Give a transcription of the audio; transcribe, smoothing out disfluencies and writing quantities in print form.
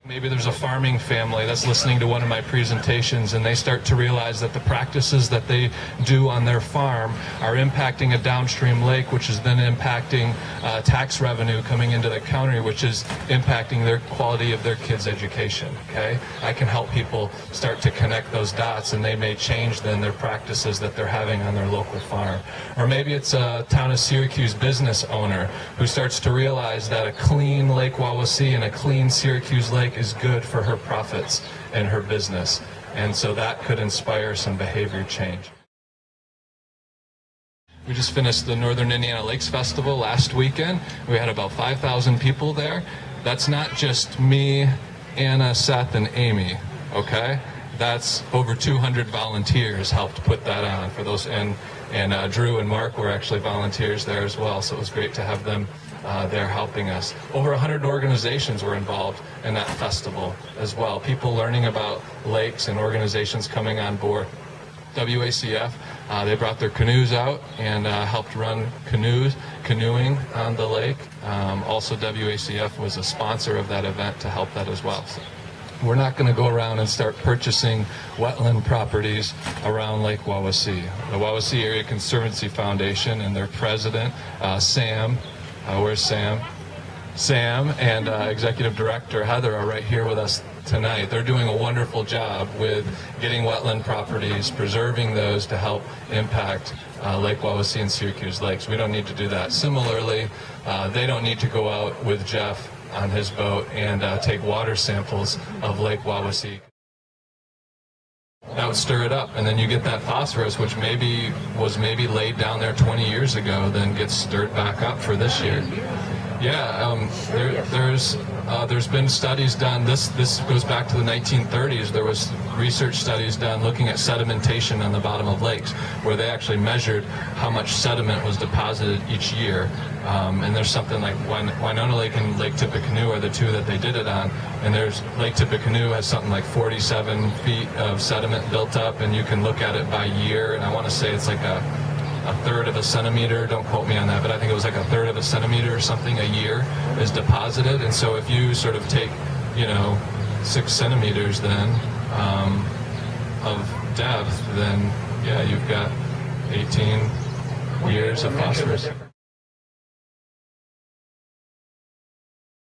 Maybe there's a farming family that's listening to one of my presentations and they start to realize that the practices that they do on their farm are impacting a downstream lake, which is then impacting tax revenue coming into the county, which is impacting their quality of their kids' education. Okay, I can help people start to connect those dots, and they may change then their practices that they're having on their local farm. Or maybe it's a town of Syracuse business owner who starts to realize that a clean Lake Wawasee and a clean Syracuse lake is good for her profits and her business, and so that could inspire some behavior change. We just finished the Northern Indiana Lakes Festival last weekend. We had about 5,000 people there. That's not just me, Anna, Seth, and Amy, okay? That's over 200 volunteers helped put that on for those, and Drew and Mark were actually volunteers there as well, so it was great to have them there helping us. Over 100 organizations were involved in that festival as well. People learning about lakes and organizations coming on board. WACF, they brought their canoes out and helped run canoeing on the lake. Also, WACF was a sponsor of that event to help that as well. So we're not going to go around and start purchasing wetland properties around Lake Wawasee. The Wawasee Area Conservancy Foundation and their president, Sam, where's Sam? Sam and Executive Director Heather are right here with us tonight. They're doing a wonderful job with getting wetland properties, preserving those to help impact Lake Wawasee and Syracuse lakes. We don't need to do that. Similarly, they don't need to go out with Jeff on his boat and take water samples of Lake Wawasee. That would stir it up, and then you get that phosphorus, which was maybe laid down there 20 years ago, then gets stirred back up for this year. Yeah, there's been studies done. This goes back to the 1930s. There was research studies done looking at sedimentation on the bottom of lakes, where they actually measured how much sediment was deposited each year. And there's something like Winona Lake and Lake Tippecanoe are the two that they did it on. And there's Lake Tippecanoe has something like 47 feet of sediment built up, and you can look at it by year. And I want to say it's like a third of a centimeter, don't quote me on that, but I think it was like a third of a centimeter or something a year is deposited. And so if you sort of take, 6 centimeters then of depth, then yeah, you've got 18 years of phosphorus.